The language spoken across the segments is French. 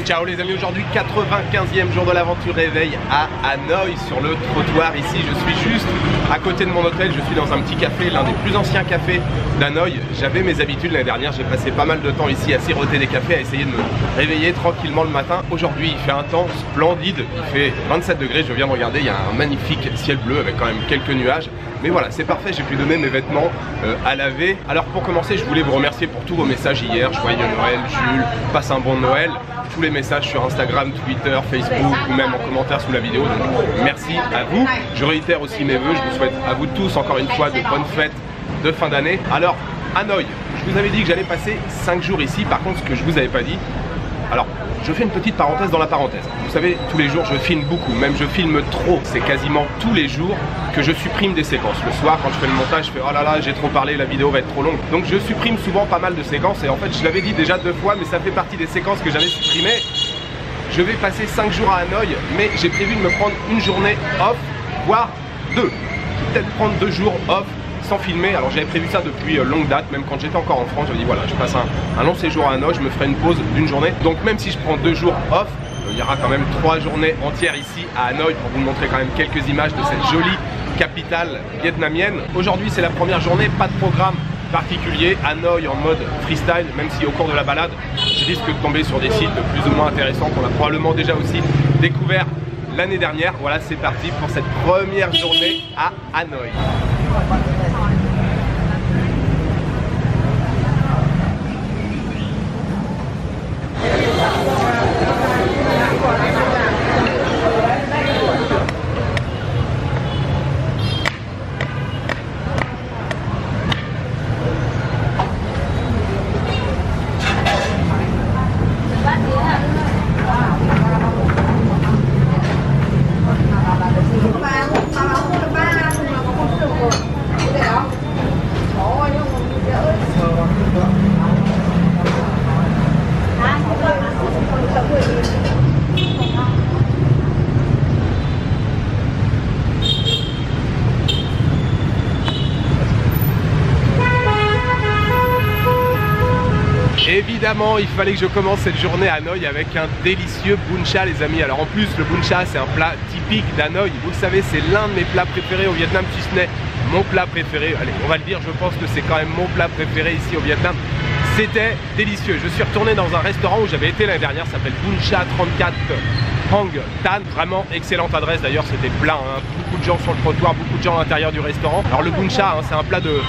Ciao les amis, aujourd'hui 95e jour de l'aventure réveil à Hanoï sur le trottoir. Ici je suis juste à côté de mon hôtel, je suis dans un petit café, l'un des plus anciens cafés d'Hanoï. J'avais mes habitudes l'année dernière, j'ai passé pas mal de temps ici à siroter des cafés, à essayer de me réveiller tranquillement le matin. Aujourd'hui il fait un temps splendide, il fait 27 degrés, je viens de regarder, il y a un magnifique ciel bleu avec quand même quelques nuages. Mais voilà, c'est parfait, j'ai pu donner mes vêtements à laver. Alors pour commencer, je voulais vous remercier pour tous vos messages hier. Joyeux Noël, Jules, passe un bon Noël. Tous les messages sur Instagram, Twitter, Facebook ou même en commentaire sous la vidéo. Donc merci à vous. Je réitère aussi mes vœux. Je vous souhaite à vous tous encore une fois de bonnes fêtes de fin d'année. Alors, Hanoï, je vous avais dit que j'allais passer 5 jours ici. Par contre, ce que je vous avais pas dit, alors je fais une petite parenthèse dans la parenthèse. Vous savez, tous les jours je filme beaucoup, même je filme trop. C'est quasiment tous les jours que je supprime des séquences. Le soir, quand je fais le montage, je fais oh là là, j'ai trop parlé, la vidéo va être trop longue. Donc je supprime souvent pas mal de séquences et en fait je l'avais dit déjà 2 fois, mais ça fait partie des séquences que j'avais supprimées. Je vais passer 5 jours à Hanoï, mais j'ai prévu de me prendre une journée off, voire 2. Je vais peut-être prendre 2 jours off sans filmer. Alors j'avais prévu ça depuis longue date, même quand j'étais encore en France. J'avais dit voilà, je passe un long séjour à Hanoï, je me ferai une pause d'une journée. Donc même si je prends 2 jours off, il y aura quand même 3 journées entières ici à Hanoï pour vous montrer quand même quelques images de cette jolie capitale vietnamienne. Aujourd'hui c'est la première journée, pas de programme particulier, Hanoï en mode freestyle, même si au cours de la balade je risque de tomber sur des sites plus ou moins intéressants qu'on a probablement déjà aussi découvert l'année dernière. Voilà, c'est parti pour cette première journée à Hanoï. Évidemment, il fallait que je commence cette journée à Hanoï avec un délicieux bun cha les amis. Alors en plus, le bun cha c'est un plat typique d'Hanoï. Vous le savez, c'est l'un de mes plats préférés au Vietnam, si ce n'est mon plat préféré. Allez, on va le dire, je pense que c'est quand même mon plat préféré ici au Vietnam. C'était délicieux. Je suis retourné dans un restaurant où j'avais été l'année dernière, ça s'appelle Bun Cha 34 Hang Tan. Vraiment excellente adresse, d'ailleurs c'était plein, hein. Beaucoup de gens sur le trottoir, beaucoup de gens à l'intérieur du restaurant. Alors le bun cha, hein, c'est un plat de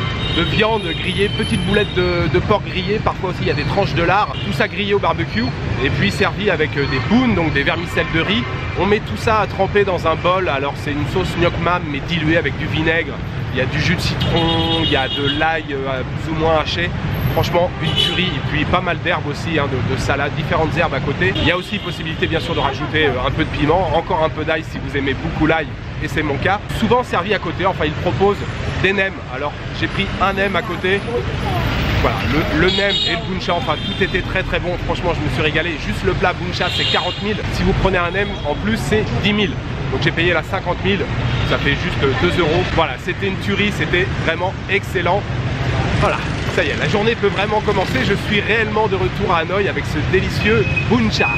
viande grillée, petites boulettes de porc grillées, parfois aussi il y a des tranches de lard, tout ça grillé au barbecue et puis servi avec des bun, donc des vermicelles de riz. On met tout ça à tremper dans un bol. Alors c'est une sauce Ngoc Mam mais diluée avec du vinaigre, il y a du jus de citron, il y a de l'ail plus ou moins haché. Franchement, une tuerie, et puis pas mal d'herbes aussi, hein, de salade, différentes herbes à côté. Il y a aussi possibilité bien sûr de rajouter un peu de piment, encore un peu d'ail si vous aimez beaucoup l'ail, et c'est mon cas. Souvent servi à côté, enfin ils proposent des nems. Alors j'ai pris un nem à côté. Voilà, le nem et le bun cha, enfin tout était très très bon. Franchement, je me suis régalé. Juste le plat bun cha, c'est 40 000. Si vous prenez un nem, en plus, c'est 10 000. Donc j'ai payé la 50 000, ça fait juste 2 €. Voilà, c'était une tuerie, c'était vraiment excellent. Voilà, ça y est, la journée peut vraiment commencer. Je suis réellement de retour à Hanoï avec ce délicieux bun cha.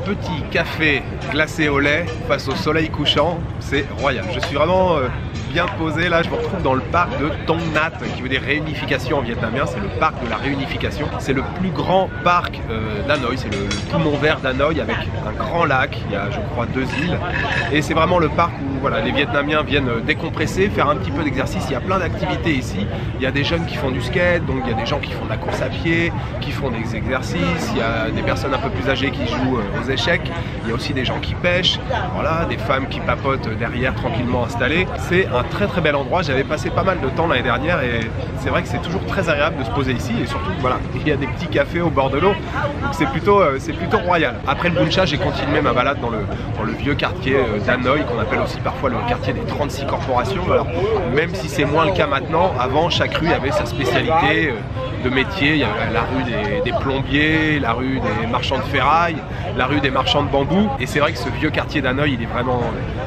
petit café glacé au lait face au soleil couchant, c'est royal. Je suis vraiment bien posé là, je me retrouve dans le parc de Tong Nhat, qui veut dire réunification en vietnamien. C'est le parc de la réunification. C'est le plus grand parc d'Hanoï, c'est le poumon vert d'Hanoï avec un grand lac, il y a je crois 2 îles. Et c'est vraiment le parc où voilà, les Vietnamiens viennent décompresser, faire un petit peu d'exercice. Il y a plein d'activités ici. Il y a des jeunes qui font du skate, donc il y a des gens qui font de la course à pied, qui font des exercices. Il y a des personnes un peu plus âgées qui jouent aux échecs. Il y a aussi des gens qui pêchent, voilà, des femmes qui papotent derrière tranquillement installées. C'est un très bel endroit. J'avais passé pas mal de temps l'année dernière et c'est vrai que c'est toujours très agréable de se poser ici, et surtout voilà, il y a des petits cafés au bord de l'eau, donc c'est plutôt royal. Après le Bun Cha, j'ai continué ma balade dans le vieux quartier d'Hanoï, qu'on appelle aussi parfois le quartier des 36 corporations. Alors même si c'est moins le cas maintenant, avant chaque rue avait sa spécialité de métier. Il y avait la rue des plombiers, la rue des marchands de ferraille, la rue des marchands de bambou. Et c'est vrai que ce vieux quartier d'Hanoï, il est vraiment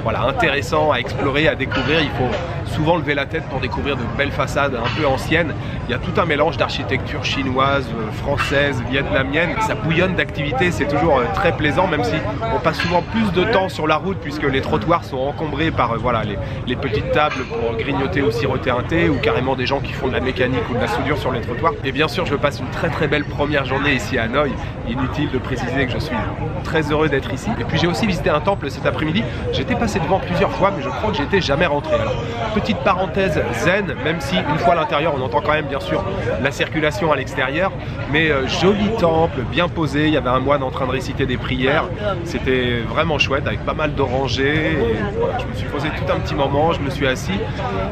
voilà, intéressant à explorer, à découvrir. Il faut souvent lever la tête pour découvrir de belles façades un peu anciennes. Il y a tout un mélange d'architecture chinoise, française, vietnamienne. Ça bouillonne d'activités, c'est toujours très plaisant, même si on passe souvent plus de temps sur la route puisque les trottoirs sont encombrés par voilà, les petites tables pour grignoter ou siroter un thé, ou carrément des gens qui font de la mécanique ou de la soudure sur les trottoirs. Et bien sûr, je passe une très belle première journée ici à Hanoï. Inutile de préciser que je suis très heureux d'être ici. Et puis j'ai aussi visité un temple cet après-midi. J'étais passé devant plusieurs fois, mais je crois que j'étais jamais rentré. Alors, petite parenthèse zen, même si une fois à l'intérieur, on entend quand même bien sûr la circulation à l'extérieur. Mais joli temple, bien posé. Il y avait un moine en train de réciter des prières. C'était vraiment chouette, avec pas mal d'orangers. Voilà, je me suis posé tout un petit moment, je me suis assis.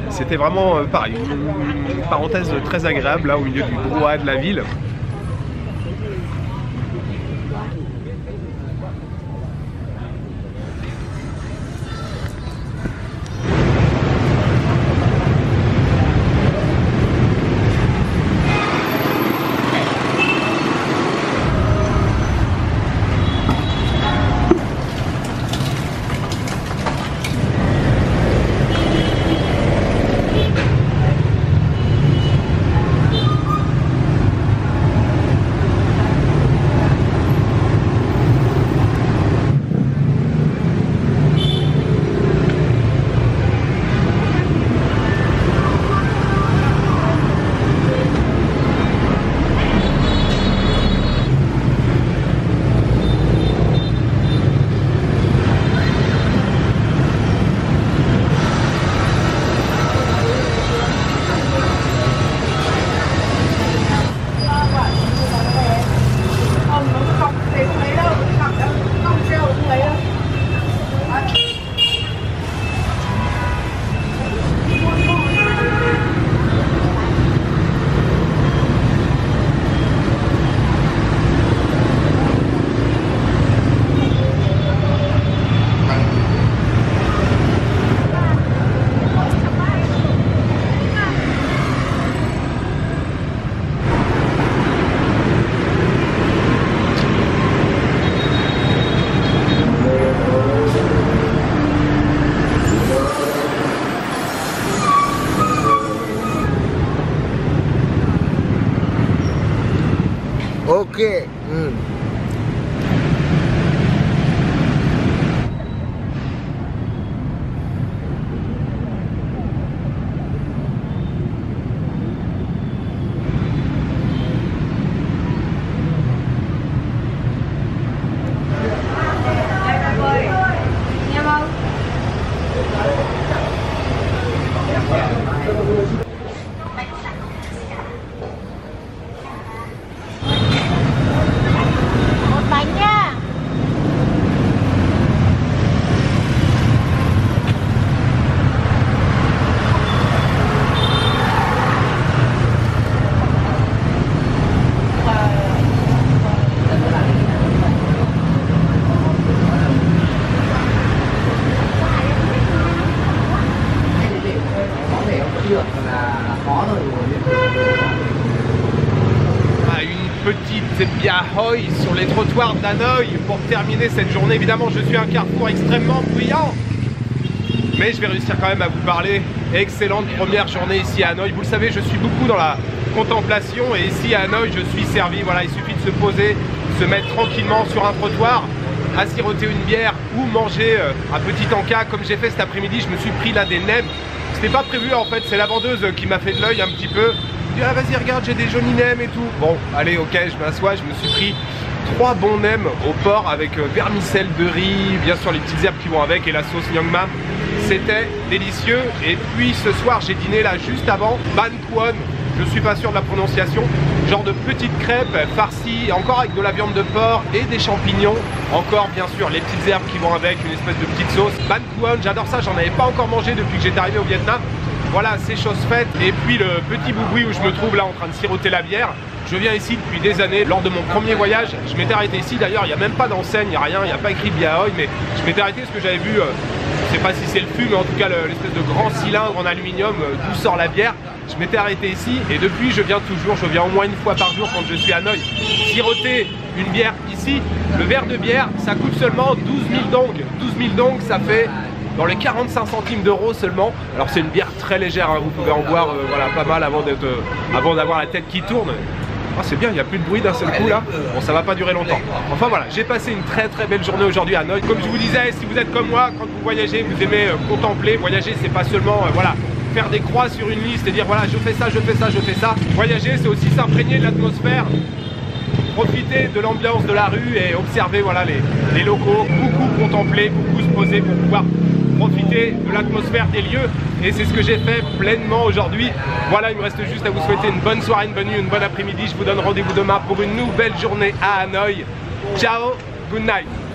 C'était vraiment pareil, une parenthèse très agréable là au milieu du brouhaha de la ville. Ok. Une petite biahoy sur les trottoirs d'Hanoï pour terminer cette journée. Évidemment, je suis à un carrefour extrêmement bruyant, mais je vais réussir quand même à vous parler. Excellente première journée ici à Hanoï. Vous le savez, je suis beaucoup dans la contemplation et ici à Hanoï, je suis servi. Voilà, il suffit de se poser se mettre tranquillement sur un trottoir à siroter une bière ou manger un petit encas comme j'ai fait cet après-midi. Je me suis pris là des nems. C'était pas prévu en fait, c'est la vendeuse qui m'a fait de l'œil un petit peu. Je dis ah vas-y regarde j'ai des jolis nems et tout. Bon allez ok je m'assois, je me suis pris 3 bons nems au porc avec vermicelle de riz, bien sûr les petites herbes qui vont avec et la sauce Nyangma. C'était délicieux. Et puis ce soir j'ai dîné là juste avant, ban kwon, je suis pas sûr de la prononciation, genre de petites crêpes farcies encore avec de la viande de porc et des champignons, encore bien sûr les petites herbes qui vont avec, une espèce de petite sauce. Ban kwon, j'adore ça, j'en avais pas encore mangé depuis que j'étais arrivé au Vietnam. Voilà, c'est chose faite. Et puis le petit boubouis où je me trouve là en train de siroter la bière. Je viens ici depuis des années. Lors de mon premier voyage, je m'étais arrêté ici. D'ailleurs, il n'y a même pas d'enseigne, il n'y a rien, il n'y a pas écrit Biaoi, mais je m'étais arrêté parce que j'avais vu, je sais pas si c'est le fût, mais en tout cas l'espèce de grand cylindre en aluminium d'où sort la bière. Je m'étais arrêté ici et depuis je viens toujours, je viens au moins une fois par jour quand je suis à Hanoï. Siroter une bière ici, le verre de bière, ça coûte seulement 12 000 dong. 12 000 dong, ça fait dans les 45 centimes d'euros seulement. Alors c'est une bière très légère, hein. Vous pouvez en boire voilà, pas mal avant d'avoir la tête qui tourne. Ah, c'est bien, il n'y a plus de bruit d'un seul coup là. Bon, ça va pas durer longtemps. Enfin voilà, j'ai passé une très belle journée aujourd'hui à Hanoï. Comme je vous disais, si vous êtes comme moi, quand vous voyagez, vous aimez contempler. Voyager, c'est pas seulement voilà, faire des croix sur une liste et dire voilà, je fais ça, je fais ça, je fais ça. Voyager, c'est aussi s'imprégner de l'atmosphère, profiter de l'ambiance de la rue et observer voilà, les locaux, beaucoup contempler, beaucoup se poser pour pouvoir profiter de l'atmosphère des lieux. Et c'est ce que j'ai fait pleinement aujourd'hui. Voilà, il me reste juste à vous souhaiter une bonne soirée, une bonne nuit, une bonne après-midi. Je vous donne rendez-vous demain pour une nouvelle journée à Hanoï. Ciao, good night.